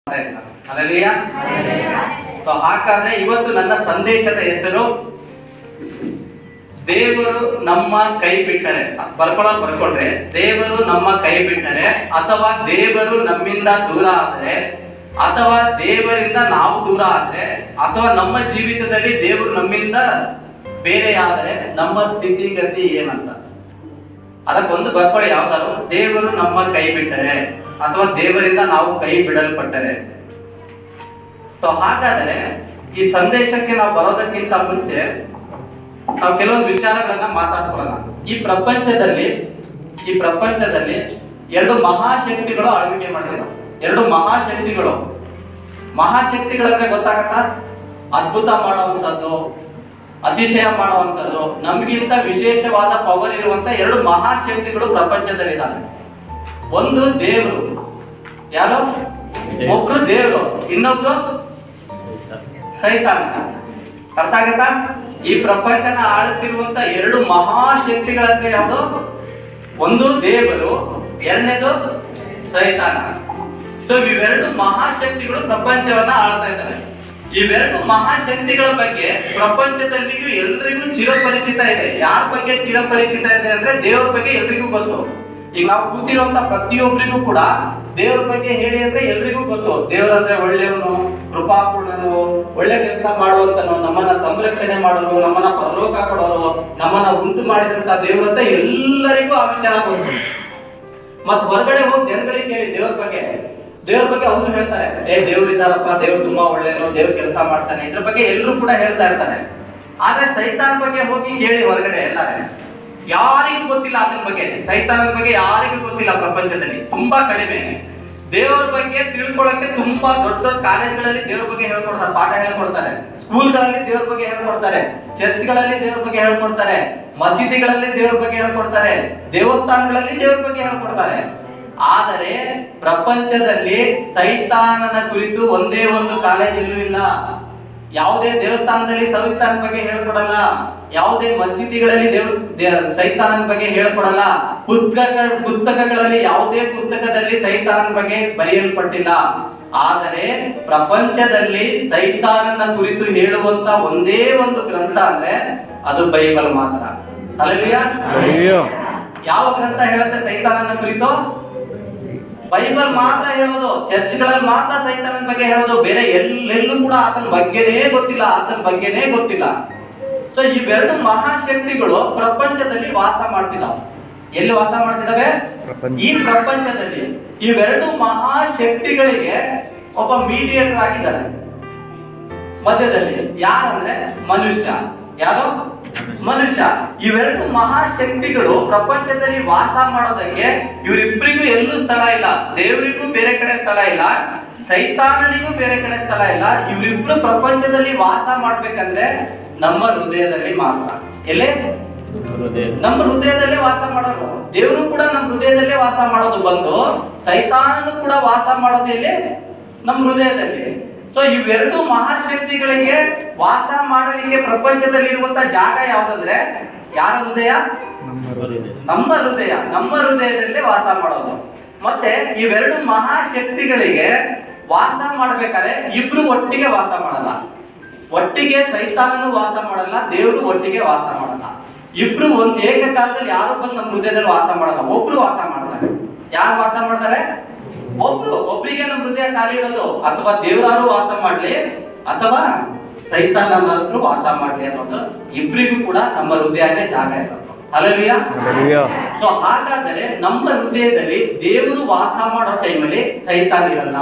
Hallelujah. So ಹಾಗಾದ್ರೆ ಇವತ್ತು ನನ್ನ ಸಂದೇಶದ ಹೆಸರು ದೇವರು ನಮ್ಮ ಕೈ ಬಿಟ್ಟರೆ. ಬರ್ಕೊಂಡ್ರೆ ದೇವರು ನಮ್ಮ ಕೈ ಬಿಟ್ಟರೆ, ಅಥವಾ ದೇವರು ನಮ್ಮಿಂದ ದೂರ ಆದರೆ, ಅಥವಾ ದೇವರಿಂದ ನಾವು ದೂರ ಆದ್ರೆ, ಅಥವಾ ನಮ್ಮ ಜೀವಿತದಲ್ಲಿ ದೇವರು ನಮ್ಮಿಂದ ಬೇರೆ ಆದರೆ ನಮ್ಮ ಸ್ಥಿತಿಗತಿ ಏನಂತ ಅದಕ್ಕೊಂದು ಬರ್ಕೊಳ್ಳಿ. ಯಾವ್ದಾದ್ರು ದೇವರು ನಮ್ಮ ಕೈ ಬಿಟ್ಟರೆ ಅಥವಾ ದೇವರಿಂದ ನಾವು ಕೈ ಬಿಡಲ್ಪಟ್ಟರೆ. ಸೊ ಹಾಗಾದರೆ ಈ ಸಂದೇಶಕ್ಕೆ ನಾವು ಬರೋದಕ್ಕಿಂತ ಮುಂಚೆ ನಾವು ಕೆಲವೊಂದು ವಿಚಾರಗಳನ್ನ ಮಾತಾಡ್ಕೊಳ್ಳೋಣ. ಈ ಪ್ರಪಂಚದಲ್ಲಿ ಎರಡು ಮಹಾಶಕ್ತಿಗಳು ಆಳ್ವಿಕೆ ಮಾಡ್ತಿದ್ದಾವೆ. ಎರಡು ಮಹಾಶಕ್ತಿಗಳಂದ್ರೆ ಗೊತ್ತಾಗತ್ತಾ? ಅದ್ಭುತ ಮಾಡುವಂಥದ್ದು, ಅತಿಶಯ ಮಾಡುವಂಥದ್ದು, ನಮಗಿಂತ ವಿಶೇಷವಾದ ಪವರ್ ಇರುವಂತ ಎರಡು ಮಹಾಶಕ್ತಿಗಳು ಪ್ರಪಂಚದಲ್ಲಿದ್ದಾವೆ. ಒಂದು ದೇವರು, ಯಾರು? ಒಬ್ರು ದೇವರು, ಇನ್ನೊಬ್ರು ಸೈತಾನ. ಅರ್ಥ ಆಗತ್ತಾ? ಈ ಪ್ರಪಂಚನ ಆಳುತ್ತಿರುವಂತ ಎರಡು ಮಹಾಶಕ್ತಿಗಳಂದ್ರೆ ಯಾವುದು? ಒಂದು ದೇವರು, ಎರಡನೇದು ಸೈತಾನ. ಸೊ ಇವೆರಡು ಮಹಾಶಕ್ತಿಗಳು ಪ್ರಪಂಚವನ್ನ ಆಳ್ತಾ ಇದ್ದಾವೆ. ಇವೆರಡು ಮಹಾಶಕ್ತಿಗಳ ಬಗ್ಗೆ ಪ್ರಪಂಚದಲ್ಲಿಯೂ ಎಲ್ರಿಗೂ ಚಿರಪರಿಚಿತ ಇದೆ. ಯಾರ ಬಗ್ಗೆ ಚಿರಪರಿಚಿತ ಇದೆ ಅಂದ್ರೆ ದೇವರ ಬಗ್ಗೆ ಎಲ್ರಿಗೂ ಗೊತ್ತು. ಈಗ ನಾವು ಕೂತಿರುವಂತ ಪ್ರತಿಯೊಬ್ಬರಿಗೂ ಕೂಡ ದೇವರ ಬಗ್ಗೆ ಹೇಳಿ ಅಂದ್ರೆ ಎಲ್ರಿಗೂ ಗೊತ್ತು. ದೇವರಂದ್ರೆ ಒಳ್ಳೆಯವನು, ಕೃಪಾಪೂರ್ಣನು, ಒಳ್ಳೆ ಕೆಲಸ ಮಾಡುವಂತನು, ನಮ್ಮನ್ನ ಸಂರಕ್ಷಣೆ ಮಾಡೋರು, ನಮ್ಮನ್ನ ಪರಲೋಕ ಕೊಡೋರು, ನಮ್ಮನ್ನ ಉಂಟು ಮಾಡಿದಂತ ದೇವರಂತ ಎಲ್ಲರಿಗೂ ಆ ವಿಚಾರ ಗೊತ್ತು. ಮತ್ ಹೊರಗಡೆ ಹೋಗಿ ಜನಗಳಿಗೆ ಕೇಳಿ ದೇವರ ಬಗ್ಗೆ ಅವ್ರು ಹೇಳ್ತಾರೆ, ದೇವ್ರು ಇದ್ದಾರಪ್ಪ, ದೇವ್ರು ತುಂಬಾ ಒಳ್ಳೆಯನು, ದೇವ್ರ ಕೆಲಸ ಮಾಡ್ತಾನೆ, ಇದ್ರ ಬಗ್ಗೆ ಎಲ್ಲರೂ ಕೂಡ ಹೇಳ್ತಾ ಇರ್ತಾರೆ. ಆದ್ರೆ ಸೈತಾನ ಬಗ್ಗೆ ಹೋಗಿ ಕೇಳಿ ಹೊರಗಡೆ ಎಲ್ಲಾರೆ ಯಾರಿಗೂ ಗೊತ್ತಿಲ್ಲ ಆತನ ಬಗ್ಗೆ. ಸೈತಾನನ ಬಗ್ಗೆ ಯಾರಿಗೂ ಗೊತ್ತಿಲ್ಲ ಪ್ರಪಂಚದಲ್ಲಿ, ತುಂಬಾ ಕಡಿಮೆ. ದೇವರ ಬಗ್ಗೆ ತಿಳ್ಕೊಳ್ಳಕ್ಕೆ ತುಂಬಾ ದೊಡ್ಡ ದೊಡ್ಡ ಕಾಲೇಜ್ಗಳಲ್ಲಿ ದೇವ್ರ ಬಗ್ಗೆ ಹೇಳ್ಕೊಡ್ತಾರೆ, ಪಾಠ ಹೇಳ್ಕೊಡ್ತಾರೆ. ಸ್ಕೂಲ್ಗಳಲ್ಲಿ ದೇವ್ರ ಬಗ್ಗೆ ಹೇಳ್ಕೊಡ್ತಾರೆ, ಚರ್ಚ್ಗಳಲ್ಲಿ ದೇವ್ರ ಬಗ್ಗೆ ಹೇಳ್ಕೊಡ್ತಾರೆ, ಮಸೀದಿಗಳಲ್ಲಿ ದೇವ್ರ ಬಗ್ಗೆ ಹೇಳ್ಕೊಡ್ತಾರೆ, ದೇವಸ್ಥಾನಗಳಲ್ಲಿ ದೇವ್ರ ಬಗ್ಗೆ ಹೇಳ್ಕೊಡ್ತಾರೆ. ಆದರೆ ಪ್ರಪಂಚದಲ್ಲಿ ಸೈತಾನನ ಕುರಿತು ಒಂದೇ ಒಂದು ಕಾಲೇಜಲ್ಲೂ ಇಲ್ಲ. ಯಾವುದೇ ದೇವಸ್ಥಾನದಲ್ಲಿ ಸೈತಾನನ ಬಗ್ಗೆ ಹೇಳ್ಕೊಡಲ್ಲ, ಯಾವುದೇ ಮಸೀದಿಗಳಲ್ಲಿ ಸೈತಾನನ ಬಗ್ಗೆ ಹೇಳ್ಕೊಡಲ್ಲ, ಪುಸ್ತಕಗಳಲ್ಲಿ ಯಾವುದೇ ಪುಸ್ತಕದಲ್ಲಿ ಸೈತಾನನ ಬಗ್ಗೆ ಬರೆಯಲ್ಪಟ್ಟಿಲ್ಲ. ಆದರೆ ಪ್ರಪಂಚದಲ್ಲಿ ಸೈತಾನನ ಕುರಿತು ಹೇಳುವಂತ ಒಂದೇ ಒಂದು ಗ್ರಂಥ ಅಂದ್ರೆ ಅದು ಬೈಬಲ್ ಮಾತ್ರ. ಹಲ್ಲೆಲೂಯಾ. ಯಾವ ಗ್ರಂಥ ಹೇಳುತ್ತೆ ಸೈತಾನನ ಕುರಿತು? ಬೈಬಲ್ ಮಾತ್ರ ಹೇಳೋದು. ಚರ್ಚ್ಗಳಲ್ಲಿ ಮಾತ್ರ ಸೈತಾನನ ಬಗ್ಗೆ ಹೇಳೋದು, ಬೇರೆ ಎಲ್ಲೆಲ್ಲೂ ಕೂಡ ಆತನ ಬಗ್ಗೆನೇ ಗೊತ್ತಿಲ್ಲ. ಸೊ ಇವೆರಡು ಮಹಾಶಕ್ತಿಗಳು ಪ್ರಪಂಚದಲ್ಲಿ ವಾಸ ಮಾಡ್ತಿದ್ದಾವೆ. ಎಲ್ಲಿ ವಾಸ ಮಾಡ್ತಿದ್ದಾವೆ? ಈ ಪ್ರಪಂಚದಲ್ಲಿ. ಇವೆರಡು ಮಹಾಶಕ್ತಿಗಳಿಗೆ ಒಬ್ಬ ಮೀಡಿಯೇಟರ್ ಆಗಿದ್ದಾರೆ ಮಧ್ಯದಲ್ಲಿ. ಯಾರಂದ್ರೆ ಮನುಷ್ಯ. ಯಾರು? ಮನುಷ್ಯ. ಇವೆರಡು ಮಹಾಶಕ್ತಿಗಳು ಪ್ರಪಂಚದಲ್ಲಿ ವಾಸ ಮಾಡೋದಕ್ಕೆ ಇವರಿಬ್ಬರಿಗೂ ಎಲ್ಲೂ ಸ್ಥಳ ಇಲ್ಲ. ದೇವರಿಗೂ ಬೇರೆ ಕಡೆ ಸ್ಥಳ ಇಲ್ಲ, ಸೈತಾನನಿಗೂ ಬೇರೆ ಕಡೆ ಸ್ಥಳ ಇಲ್ಲ. ಇವರಿಬ್ರು ಪ್ರಪಂಚದಲ್ಲಿ ವಾಸ ಮಾಡ್ಬೇಕಂದ್ರೆ ನಮ್ಮ ಹೃದಯದಲ್ಲಿ ಮಾತ್ರ. ಎಲ್ಲೇ? ನಮ್ಮ ಹೃದಯದಲ್ಲೇ ವಾಸ ಮಾಡೋದು. ದೇವರು ಕೂಡ ನಮ್ಮ ಹೃದಯದಲ್ಲೇ ವಾಸ ಮಾಡೋದು ಬಂದು, ಸೈತಾನನು ಕೂಡ ವಾಸ ಮಾಡೋದು ಎಲ್ಲಿ? ನಮ್ಮ ಹೃದಯದಲ್ಲಿ. ಸೊ ಇವೆರಡು ಮಹಾಶಕ್ತಿಗಳಿಗೆ ವಾಸ ಮಾಡಲಿಕ್ಕೆ ಪ್ರಪಂಚದಲ್ಲಿರುವಂತ ಜಾಗ ಯಾವ್ದಂದ್ರೆ ಯಾರ ಹೃದಯ? ನಮ್ಮ ಹೃದಯ. ನಮ್ಮ ಹೃದಯದಲ್ಲೇ ವಾಸ ಮಾಡೋದು. ಮತ್ತೆ ಇವೆರಡು ಮಹಾಶಕ್ತಿಗಳಿಗೆ ವಾಸ ಮಾಡ್ಬೇಕಾದ್ರೆ ಇಬ್ರು ಒಟ್ಟಿಗೆ ವಾಸ ಮಾಡಲ್ಲ. ಒಟ್ಟಿಗೆ ಸೈತಾನನು ವಾಸ ಮಾಡಲ್ಲ, ದೇವರು ಒಟ್ಟಿಗೆ ವಾಸ ಮಾಡಲ್ಲ. ಇಬ್ರು ಒಂದು ಏಕಕಾಲದಲ್ಲಿ ಯಾರು ಬಂದು ನಮ್ಮ ಹೃದಯದಲ್ಲಿ ವಾಸ ಮಾಡಲ್ಲ, ಒಬ್ರು ವಾಸ ಮಾಡ್ತಾರೆ. ಯಾರು ವಾಸ ಮಾಡ್ತಾರೆ? ಒಬ್ರಿಗೆ ನಮ್ಮ ಹೃದಯ ಖಾಲಿ ಇರೋದು. ಅಥವಾ ದೇವರಾರು ವಾಸ ಮಾಡ್ಲಿ, ಅಥವಾ ಸೈತಾನನಾದ್ರೂ ವಾಸ ಮಾಡ್ಲಿ ಅನ್ನೋದು, ಇಬ್ರಿಗೂ ಕೂಡ ನಮ್ಮ ಹೃದಯನೇ ಜಾಗ ಇರೋದು. ಹಲ್ಲೆಲೂಯಾ. ಸೊ ಹಾಗಾದರೆ ನಮ್ಮ ಹೃದಯದಲ್ಲಿ ದೇವರು ವಾಸ ಮಾಡೋ ಟೈಮಲ್ಲಿ ಸೈತಾನ ಇರಲ್ಲ.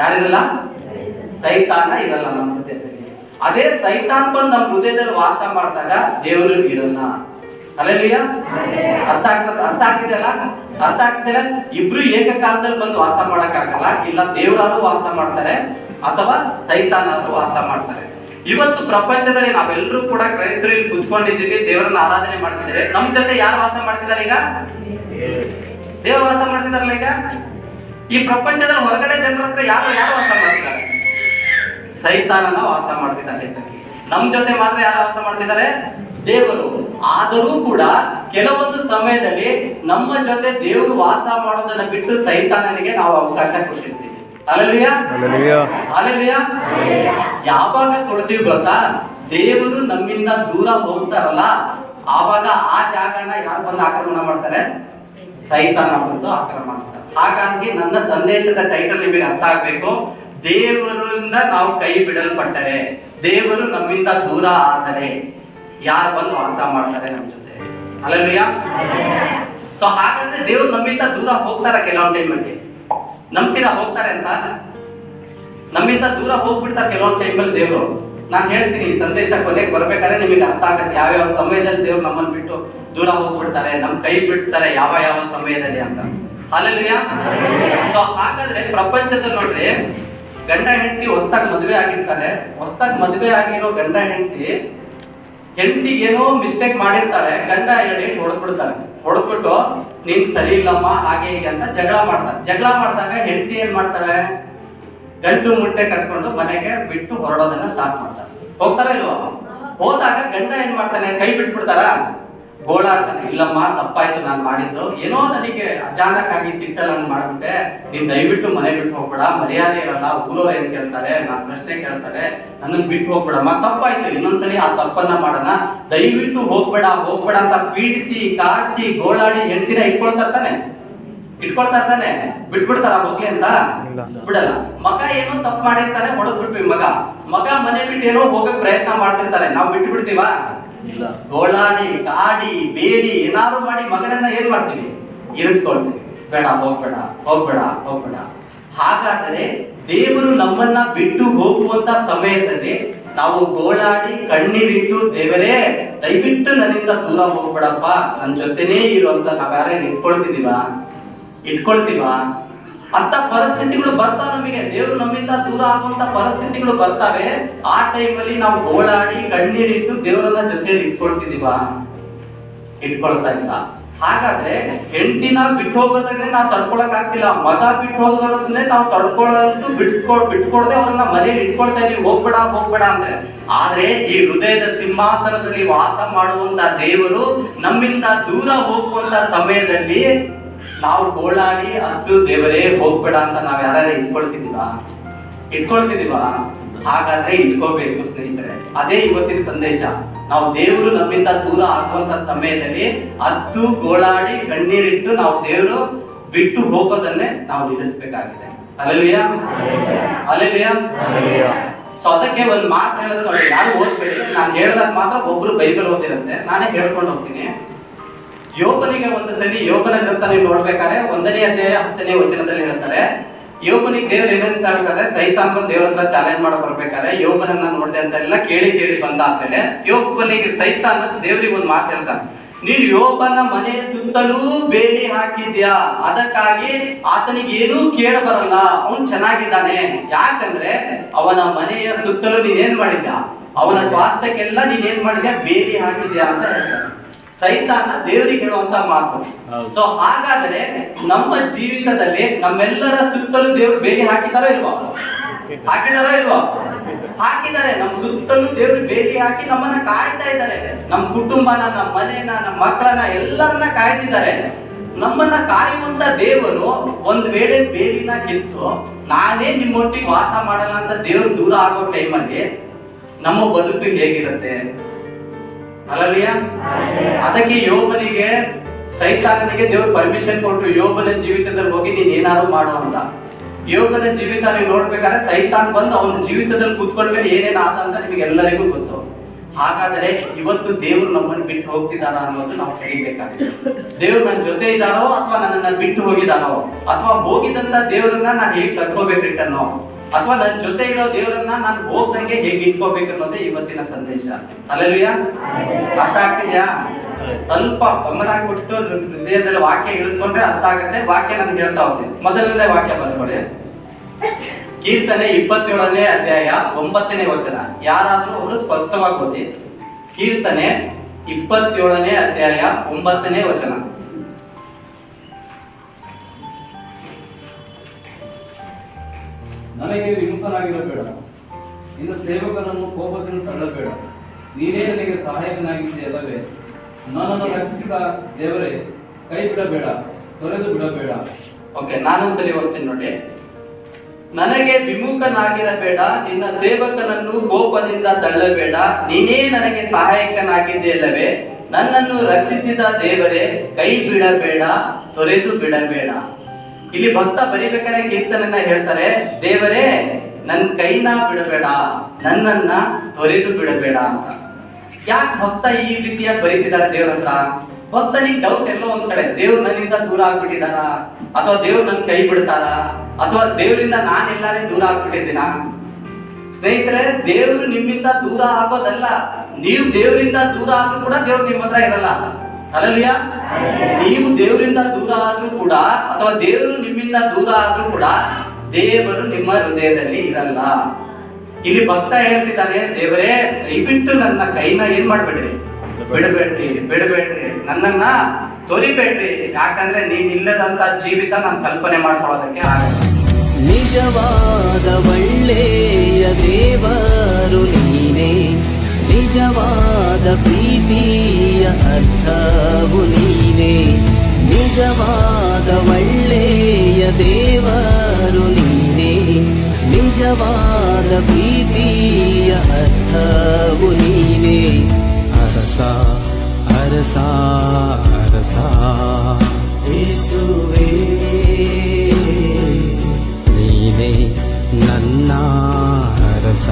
ಯಾರಿರಲ್ಲ? ಸೈತಾನ ಇರಲ್ಲ ನಮ್ಮ ಹೃದಯದಲ್ಲಿ. ಅದೇ ಸೈತಾನ್ ಬಂದು ನಮ್ಮ ಹೃದಯದಲ್ಲಿ ವಾಸ ಮಾಡಿದಾಗ ದೇವರು ಇರಲ್ಲ. ಹಲ್ಲೆಲೂಯಾ. ಅರ್ಥ ಆಗ್ತಿದೆಯಲ್ಲ? ಇಬ್ರು ಏಕಕಾಲದಲ್ಲಿ ಬಂದು ವಾಸ ಮಾಡಕ್ಕಾಗಲ್ಲ. ಇಲ್ಲ ದೇವರಾದ್ರೂ ವಾಸ ಮಾಡ್ತಾರೆ, ಅಥವಾ ಸೈತಾನಾದ್ರೂ ವಾಸ ಮಾಡ್ತಾರೆ. ಇವತ್ತು ಪ್ರಪಂಚದಲ್ಲಿ ನಾವೆಲ್ಲರೂ ಕೂಡ ಕ್ರೈಸ್ತರು ಇಲ್ಲಿ ಕುತ್ಕೊಂಡಿದ್ದೀವಿ, ದೇವರನ್ನ ಆರಾಧನೆ ಮಾಡ್ತಿದ್ದಾರೆ. ನಮ್ ಜೊತೆ ಯಾರು ವಾಸ ಮಾಡ್ತಿದ್ದಾರೆ ಈಗ? ದೇವರು ವಾಸ ಮಾಡ್ತಿದಾರಲ್ಲ ಈಗ. ಈ ಪ್ರಪಂಚದಲ್ಲಿ ಹೊರಗಡೆ ಜನರ ಹತ್ರ ಯಾರು ವಾಸ ಮಾಡ್ತಿದ್ದಾರೆ? ಸೈತಾನನ ವಾಸ ಮಾಡ್ತಿದ್ದಾರೆ. ನಮ್ ಜೊತೆ ಮಾತ್ರ ಯಾರು ವಾಸ ಮಾಡ್ತಿದ್ದಾರೆ? ದೇವರು. ಆದರೂ ಕೂಡ ಕೆಲವೊಂದು ಸಮಯದಲ್ಲಿ ನಮ್ಮ ಜೊತೆ ದೇವರು ವಾಸ ಮಾಡೋದನ್ನ ಬಿಟ್ಟು ಸೈತಾನನಿಗೆ ನಾವು ಅವಕಾಶ ಕೊಟ್ಟಿರ್ತೀವಿ. Hallelujah, hallelujah. ಯಾವಾಗ ಕೊಡ್ತೀವಿ ಗೊತ್ತಾ? ದೇವರು ನಮ್ಮಿಂದ ದೂರ ಹೋಗ್ತಾರಲ್ಲ, ಆವಾಗ ಆ ಜಾಗನ ಯಾರು ಬಂದು ಆಕ್ರಮಣ ಮಾಡ್ತಾರೆ? ಸೈತಾನ ಬಂದು ಆಕ್ರಮಣ ಮಾಡ್ತಾರೆ. ಹಾಗಾಗಿ ನನ್ನ ಸಂದೇಶದ ಟೈಟಲ್ ನಿಮಗೆ ಅರ್ಥ ಆಗ್ಬೇಕು. ದೇವರಿಂದ ನಾವು ಕೈ ಬಿಡಲ್ಪಟ್ಟರೆ, ದೇವರು ನಮ್ಮಿಂದ ದೂರ ಆದರೆ ಯಾರು ಬಂದು ವಾಸ ಮಾಡ್ತಾರೆ ನಮ್ಮ ಜೊತೆ? ಹಲ್ಲೆಲೂಯಾ. ಸೊ ಹಾಗಾದ್ರೆ ದೇವ್ರು ನಮ್ಮಿಂದ ದೂರ ಹೋಗ್ತಾರ ಕೆಲವೊಂದು ಟೈಮಲ್ಲಿ? ನಂಬ್ತೀರಾ ಹೋಗ್ತಾರೆ ಅಂತ? ನಮ್ಮಿಂದ ದೂರ ಹೋಗ್ಬಿಡ್ತಾರೆ ಕೆಲವೊಂದು ಟೈಮಲ್ಲಿ ದೇವರು. ನಾನು ಹೇಳ್ತೀನಿ, ಈ ಸಂದೇಶ ಕೊನೆಗೆ ಬರ್ಬೇಕಾದ್ರೆ ನಿಮಗೆ ಅರ್ಥ ಆಗತ್ತೆ ಯಾವ್ಯಾವ ಸಮಯದಲ್ಲಿ ದೇವ್ರು ನಮ್ಮನ್ನು ಬಿಟ್ಟು ದೂರ ಹೋಗ್ಬಿಡ್ತಾರೆ, ನಮ್ ಕೈ ಬಿಡ್ತಾರೆ, ಯಾವ ಯಾವ ಸಮಯದಲ್ಲಿ ಅಂತ. ಹಲ್ಲೆಲೂಯಾ. ಸೊ ಹಾಗಾದ್ರೆ ಪ್ರಪಂಚದಲ್ಲಿ ನೋಡ್ರಿ, ಗಂಡ ಹೆಂಡತಿ ಹೊಸ್ದಾಗಿ ಮದುವೆ ಆಗಿರ್ತಾರೆ. ಹೊಸ್ದಾಗಿ ಮದುವೆ ಆಗಿರೋ ಗಂಡ ಹೆಂಡತಿಗೆ ಏನೋ ಮಿಸ್ಟೇಕ್ ಮಾಡಿರ್ತಾಳೆ, ಗಂಡ ಹೇಳಿ ಹೊಡೆದ್ಬಿಡ್ತಾರೆ. ಹೊಡೆದ್ಬಿಟ್ಟು ನೀನ್ ಸರಿ ಇಲ್ಲಮ್ಮ ಹಾಗೆ ಹೀಗೆ ಅಂತ ಜಗಳ ಮಾಡ್ತಾರೆ. ಜಗಳ ಮಾಡಿದಾಗ ಹೆಂಡತಿ ಏನ್ ಮಾಡ್ತಾಳೆ? ಗಂಟು ಮುಟ್ಟೆ ಕಟ್ಕೊಂಡು ಮನೆಗೆ ಬಿಟ್ಟು ಹೊರಡೋದನ್ನ ಸ್ಟಾರ್ಟ್ ಮಾಡ್ತಾರೆ. ಹೋಗ್ತಾರ ಇಲ್ವಾ? ಹೋದಾಗ ಗಂಡ ಏನ್ ಮಾಡ್ತಾನೆ? ಕೈ ಬಿಟ್ಬಿಡ್ತಾರ? ಗೋಳಾಡ್ತಾನೆ, ಇಲ್ಲಮ್ಮ ತಪ್ಪಾಯ್ತು ನಾನು ಮಾಡಿದ್ದು, ಏನೋ ನನಗೆ ಅಚಾನಕ್ ಆಗಿ ಸಿಟ್ಟಲ್ಲಿ ನಾನು ಮಾಡ್ಬಿಟ್ಟೆ, ನೀನ್ ದಯವಿಟ್ಟು ಮನೆ ಬಿಟ್ಟು ಹೋಗ್ಬೇಡ, ಮರ್ಯಾದೆ ಇರಲ್ಲ, ಊರವ್ರು ಏನ್ ಕೇಳ್ತಾರೆ, ನಾನ್ ಪ್ರಶ್ನೆ ಕೇಳ್ತಾರೆ, ನನ್ನನ್ನು ಬಿಟ್ಟು ಹೋಗ್ಬೇಡಮ್ಮ, ತಪ್ಪಾಯ್ತು, ಇನ್ನೊಂದ್ಸಲಿ ಆ ತಪ್ಪನ್ನ ಮಾಡೋಣ, ದಯವಿಟ್ಟು ಹೋಗ್ಬೇಡ ಹೋಗ್ಬೇಡ ಅಂತ ಪೀಡಿಸಿ ಕಾಡಿಸಿ ಗೋಳಾಡಿ ಹೆಂಡ್ತಿನ ಇಟ್ಕೊಳ್ತಾ ಇರ್ತಾನೆ. ಬಿಟ್ಬಿಡ್ತಾರ ಹೋಗ್ಲಿ ಅಂತ? ಬಿಡಲ್ಲ. ಮಗ ಏನೋ ತಪ್ಪು ಮಾಡಿರ್ತಾನೆ, ಹೊಡೆದ್ಬಿಟ್ವಿ. ಮಗ ಮನೆ ಬಿಟ್ಟು ಏನೋ ಹೋಗಕ್ ಪ್ರಯತ್ನ ಮಾಡ್ತಿರ್ತಾರೆ, ನಾವು ಬಿಟ್ಟು ಬಿಡ್ತೀವ? ಗೋಳಾಡಿ ಕಾಡಿ ಬೇಡಿ ಏನಾದ್ರು ಮಾಡಿ ಮಗನನ್ನ ಏನ್ ಮಾಡ್ತೀವಿ? ಇರಿಸ್ಕೊಳ್ತೀವಿ. ಬೇಡ ಹೋಗ್ಬೇಡ ಹೋಗ್ಬೇಡ ಹೋಗ್ಬೇಡ. ಹಾಗಾದರೆ ದೇವರು ನಮ್ಮನ್ನ ಬಿಟ್ಟು ಹೋಗುವಂತ ಸಮಯದಲ್ಲಿ ನಾವು ಗೋಳಾಡಿ ಕಣ್ಣೀರಿಟ್ಟು, ದೇವರೇ ದಯವಿಟ್ಟು ನನ್ನಿಂದ ದೂರ ಹೋಗ್ಬೇಡಪ್ಪ, ನನ್ನ ಜೊತೆನೇ ಇರುವಂತ ನಾವ್ಯಾರೇನು ಇಟ್ಕೊಳ್ತೀವ ಅಂತ ಪರಿಸ್ಥಿತಿಗಳು ಬರ್ತಾವ ನಮಗೆ. ದೇವರು ನಮ್ಮಿಂದ ದೂರ ಆಗುವಂತ ಪರಿಸ್ಥಿತಿಗಳು ಬರ್ತಾವೆ. ಆ ಟೈಮಲ್ಲಿ ನಾವು ಗೋಳಾಡಿ ಕಣ್ಣೀರಿಟ್ಟು ದೇವರನ್ನ ಜೊತೆಯಲ್ಲಿ ಇಟ್ಕೊಳ್ತಾ ಇಲ್ಲ. ಹಾಗಾದ್ರೆ ಹೆಂಡತಿನ ಬಿಟ್ಟು ಹೋಗೋದ್ರೆ ನಾವು ತಡ್ಕೊಳಕ್ ಆಗ್ತಿಲ್ಲ, ಮಗ ಬಿಟ್ಟು ಹೋಗೋದನ್ನೇ ನಾವು ತಡ್ಕೊಳ್ಳೋದು ಬಿಟ್ಕೊಡದೆ ಅವ್ರನ್ನ ಮನೇಲಿ ಇಟ್ಕೊಳ್ತಾ ಇದೀವಿ, ಹೋಗ್ಬೇಡ ಅಂದ್ರೆ. ಆದ್ರೆ ಈ ಹೃದಯದ ಸಿಂಹಾಸನದಲ್ಲಿ ವಾಸ ಮಾಡುವಂತ ದೇವರು ನಮ್ಮಿಂದ ದೂರ ಹೋಗುವಂತ ಸಮಯದಲ್ಲಿ ನಾವು ಗೋಳಾಡಿ ಹತ್ತು ದೇವರೇ ಹೋಗ್ಬೇಡ ಅಂತ ನಾವ್ ಯಾರು ಇಟ್ಕೊಳ್ತಿದೀವ? ಹಾಗಾದ್ರೆ ಇಟ್ಕೋಬೇಕು ಸ್ನೇಹಿತರೆ. ಅದೇ ಇವತ್ತಿನ ಸಂದೇಶ. ನಾವು ದೇವರು ನಮ್ಮಿಂದ ದೂರ ಆಗುವಂತ ಸಮಯದಲ್ಲಿ ಹತ್ತು ಗೋಳಾಡಿ ಕಣ್ಣೀರಿಟ್ಟು ನಾವು ದೇವರು ಬಿಟ್ಟು ಹೋಗೋದನ್ನೇ ನಾವು ನಿಲ್ಲಿಸಬೇಕಾಗಿದೆ. Hallelujah, hallelujah. ಸೊ ಅದಕ್ಕೆ ಒಂದು ಮಾತು ಹೇಳೋದು ನೋಡಿ, ಯಾರು ಓದ್ಬೇಡಿ, ನಾನು ಹೇಳಿದಾಗ ಮಾತ್ರ ಒಬ್ರು ಬೈಬಲ್ ಓದಿರುತ್ತೆ, ನಾನೇ ಹೇಳ್ಕೊಂಡು ಹೋಗ್ತೀನಿ. ಯೋಬನಿಗೆ ಒಂದು ಸರಿ ಯೋಬನ ಗ್ರಂಥ ನೀವು ನೋಡ್ಬೇಕಾದ್ರೆ 1ನೇ ಅಧ್ಯಾಯ 10ನೇ ವಚನದಲ್ಲಿ ಹೇಳ್ತಾರೆ, ಯೋಬನಿಗೆ ದೇವ್ರು ಏನಂತ ಹೇಳ್ತಾರೆ? ಸೈತಾನ್ ಬಂದು ದೇವ್ರ ಹತ್ರ ಚಾಲೆಂಜ್ ಮಾಡೋ ಬರ್ಬೇಕಾದ್ರೆ ಯೋಬನನ್ನ ನೋಡಿದೆ ಅಂತ ಎಲ್ಲ ಕೇಳಿ ಬಂದಾದ್ಮೇಲೆ ಯೋಬನಿಗೆ ಸೈತಾನ್ ದೇವ್ರಿಗೆ ಒಂದು ಮಾತು ಹೇಳ್ತಾನೆ, ನೀನು ಯೋಬನ ಮನೆಯ ಸುತ್ತಲೂ ಬೇಲಿ ಹಾಕಿದ್ಯಾ, ಅದಕ್ಕಾಗಿ ಆತನಿಗೆ ಏನೂ ಕೇಳ ಬರಲ್ಲ, ಅವನು ಚೆನ್ನಾಗಿದ್ದಾನೆ. ಯಾಕಂದ್ರೆ ಅವನ ಮನೆಯ ಸುತ್ತಲೂ ನೀನೇನ್ ಮಾಡಿದ್ಯಾ, ಅವನ ಸ್ವಾಸ್ಥ್ಯಕ್ಕೆಲ್ಲ ನೀನೇನ್ ಮಾಡಿದ್ಯಾ, ಬೇಲಿ ಹಾಕಿದ್ಯಾ ಅಂತ ಹೇಳ್ತಾರೆ. ಸೈತಾನ ದೇವರಿಗೆ ಹೇಳುವಂತ ಮಾತು. ಸೊ ಹಾಗಾದ್ರೆ ನಮ್ಮ ಜೀವಿತದಲ್ಲಿ ನಮ್ಮೆಲ್ಲರ ಸುತ್ತಲೂ ದೇವರು ಬೇಲಿ ಹಾಕಿದಾರ ಇಲ್ವಾ? ಹಾಕಿದ್ದಾರೆ. ನಮ್ಮ ಸುತ್ತಲೂ ದೇವರು ಬೇಲಿ ಹಾಕಿ ನಮ್ಮನ್ನ ಕಾಯ್ತಾ ಇದ್ದಾರೆ. ನಮ್ಮ ಕುಟುಂಬನ, ನಮ್ಮ ಮನೆನ, ನಮ್ಮ ಮಕ್ಕಳನ್ನ ಎಲ್ಲರನ್ನ ಕಾಯ್ತಿದ್ದಾರೆ. ನಮ್ಮನ್ನ ಕಾಯುವಂತ ದೇವರು ಒಂದ್ ವೇಳೆ ಬೇಲಿನ ಕಿತ್ತು ನಾನೇ ನಿಮ್ಮೊಟ್ಟಿಗೆ ವಾಸ ಮಾಡಲ್ಲ ಅಂತ ದೇವರು ದೂರ ಆಗೋ ಟೈಮಲ್ಲಿ ನಮ್ಮ ಬದುಕು ಹೇಗಿರುತ್ತೆ? ಹಲ್ಲೆಲೂಯಾ. ಅದಕ್ಕೆ ಯೋಬನಿಗೆ ಸೈತಾನನಿಗೆ ದೇವ್ರು ಪರ್ಮಿಷನ್ ಕೊಟ್ಟು ಯೋಬನ ಜೀವಿತದಲ್ಲಿ ಹೋಗಿ ನೀನ್ ಏನಾದ್ರು ಮಾಡೋ ಅಂತ. ಯೋಬನ ಜೀವಿತ ನೀವು ನೋಡ್ಬೇಕಾದ್ರೆ ಸೈತಾನ್ ಬಂದು ಅವನ ಜೀವಿತದಲ್ಲಿ ಕೂತ್ಕೊಂಡ ಮೇಲೆ ಏನೇನ್ ಆದ ಅಂತ ನಿಮಗೆ ಎಲ್ಲರಿಗೂ ಗೊತ್ತು. ಹಾಗಾದ್ರೆ ಇವತ್ತು ದೇವ್ರು ನಮ್ಮನ್ನು ಬಿಟ್ಟು ಹೋಗ್ತಿದಾರ ಅನ್ನೋದು ನಾವು ತಿಳಿಬೇಕಾಗಿದೆ. ದೇವ್ರು ನನ್ನ ಜೊತೆ ಇದ್ದಾರೋ ಅಥವಾ ನನ್ನನ್ನ ಬಿಟ್ಟು ಹೋಗಿದಾನೋ, ಅಥವಾ ಹೋಗಿದಂತ ದೇವ್ರನ್ನ ನಾನು ಹೇಗೆ ಕರ್ಕೋಬೇಕು ರಿಟರ್ನೋ, ಅಥವಾ ನನ್ನ ಜೊತೆ ಇರೋ ದೇವರನ್ನ ನಾನು ಹೋಗ್ದಂಗೆ ಹೇಗೆ ಇಟ್ಕೋಬೇಕು ಅನ್ನೋದೇ ಇವತ್ತಿನ ಸಂದೇಶ. ಹಲ್ಲೆಲೂಯಾ. ಅರ್ಥ ಆಗ್ತಿದ್ಯಾ? ಸ್ವಲ್ಪ ಗಮನ ಕೊಟ್ಟು ಹೃದಯದಲ್ಲಿ ವಾಕ್ಯ ಇಳಿಸ್ಕೊಂಡ್ರೆ ಅರ್ಥ ಆಗುತ್ತೆ. ವಾಕ್ಯ ನಾನು ಹೇಳ್ತಾ ಹೋಗ್ತೀನಿ. ಮೊದಲನೇ ವಾಕ್ಯ ಬರ್ಕೊಳ್ಳಿ. ಕೀರ್ತನೆ 27ನೇ ಅಧ್ಯಾಯ 9ನೇ ವಚನ. ಯಾರಾದ್ರೂ ಅವರು ಸ್ಪಷ್ಟವಾಗಿ ಓದಿ. ಕೀರ್ತನೆ 27ನೇ ಅಧ್ಯಾಯ 9ನೇ ವಚನ. ನನಗೆ ವಿಮುಖನಾಗಿರಬೇಡ, ನಿನ್ನ ಸೇವಕನನ್ನು ಕೋಪದಿಂದ ತಳ್ಳಬೇಡ, ನೀನೇ ನನಗೆ ಸಹಾಯಕನಾಗಿದ್ದೀಯಲ್ಲವೇ. ನನ್ನನ್ನು ರಕ್ಷಿಸಿದ ದೇವರೇ, ಕೈ ಬಿಡಬೇಡ, ತೊರೆದು ಬಿಡಬೇಡ. ಓಕೆ, ನಾನೊಂದ್ಸಲಿ ಓದ್ತೀನಿ ನೋಡಿ. ನನಗೆ ವಿಮುಖನಾಗಿರಬೇಡ, ನಿನ್ನ ಸೇವಕನನ್ನು ಕೋಪದಿಂದ ತಳ್ಳಬೇಡ. ನೀನೇ ನನಗೆ ಸಹಾಯಕನಾಗಿದೆಯಲ್ಲವೇ? ನನ್ನನ್ನು ರಕ್ಷಿಸಿದ ದೇವರೇ, ಕೈ ಬಿಡಬೇಡ, ತೊರೆದು ಬಿಡಬೇಡ. ಇಲ್ಲಿ ಭಕ್ತ ಬರಿಬೇಕಾದ್ರೆ ಕೀರ್ತನೆಯನ್ನ ಹೇಳ್ತಾರೆ, ದೇವರೇ ನನ್ನ ಕೈನ ಬಿಡಬೇಡ, ನನ್ನನ್ನ ತೊರೆದು ಬಿಡಬೇಡ ಅಂತ. ಯಾಕೆ ಭಕ್ತ ಈ ರೀತಿಯಾಗಿ ಬರೀತಿದ್ದಾರೆ ದೇವ್ರ ಹತ್ರ? ಭಕ್ತನಿಗೆ ಡೌಟ್ ಎಲ್ಲೋ ಒಂದ್ ಕಡೆ, ದೇವ್ರು ನನ್ನಿಂದ ದೂರ ಆಗ್ಬಿಟ್ಟಿದಾರ, ಅಥವಾ ದೇವ್ರು ನನ್ ಕೈ ಬಿಡ್ತಾರ, ಅಥವಾ ದೇವರಿಂದ ನಾನೆಲ್ಲಾರೇ ದೂರ ಆಗ್ಬಿಟ್ಟಿದ್ದೀನ? ಸ್ನೇಹಿತರೆ, ದೇವ್ರು ನಿಮ್ಮಿಂದ ದೂರ ಆಗೋದಲ್ಲ, ನೀವು ದೇವರಿಂದ ದೂರ ಆದ್ರೂ ಕೂಡ ದೇವ್ರು ನಿಮ್ಮ ಹತ್ರ ಇರಲ್ಲ. ಅಲ್ಲಲ್ಯ? ನೀವು ದೇವರಿಂದ ದೂರ ಆದ್ರೂ ಕೂಡ, ಅಥವಾ ದೇವರು ನಿಮ್ಮಿಂದ ದೂರ ಆದ್ರೂ ಕೂಡ ದೇವರು ನಿಮ್ಮ ಹೃದಯದಲ್ಲಿ ಇರಲ್ಲ. ಇಲ್ಲಿ ಭಕ್ತ ಹೇಳ್ತಿದ್ದಾನೆ, ದೇವರೇ ದಯವಿಟ್ಟು ನನ್ನ ಕೈನ ಏನ್ ಮಾಡ್ಬೇಡ್ರಿ, ಬಿಡಬೇಡ್ರಿ, ನನ್ನನ್ನ ತೊರಿಬೇಡ್ರಿ. ಯಾಕಂದ್ರೆ ನೀನ್ ಇಲ್ಲದಂತ ಜೀವಿತ ನಾನು ಕಲ್ಪನೆ ಮಾಡ್ಕೊಳ್ಳೋದಕ್ಕೆ ಆಗಲ್ಲ. ನಿಜವಾದ ಒಳ್ಳೆಯ ದೇವರು ನೀನೇ, ನಿಜವಾದ ಪ್ರೀತಿಯ ಅರ್ಥವು ನೀನೇ. ನಿಜವಾದ ಒಳ್ಳೆಯ ದೇವರು ನೀನೇ, ನಿಜವಾದ ಪ್ರೀತಿಯ ಅರ್ಥವು ನೀನೇ. ಅರಸ ಅರಸ ಅರಸ ಯೇಸುವೇ, ನೀನೇ ನನ್ನ ಅರಸ.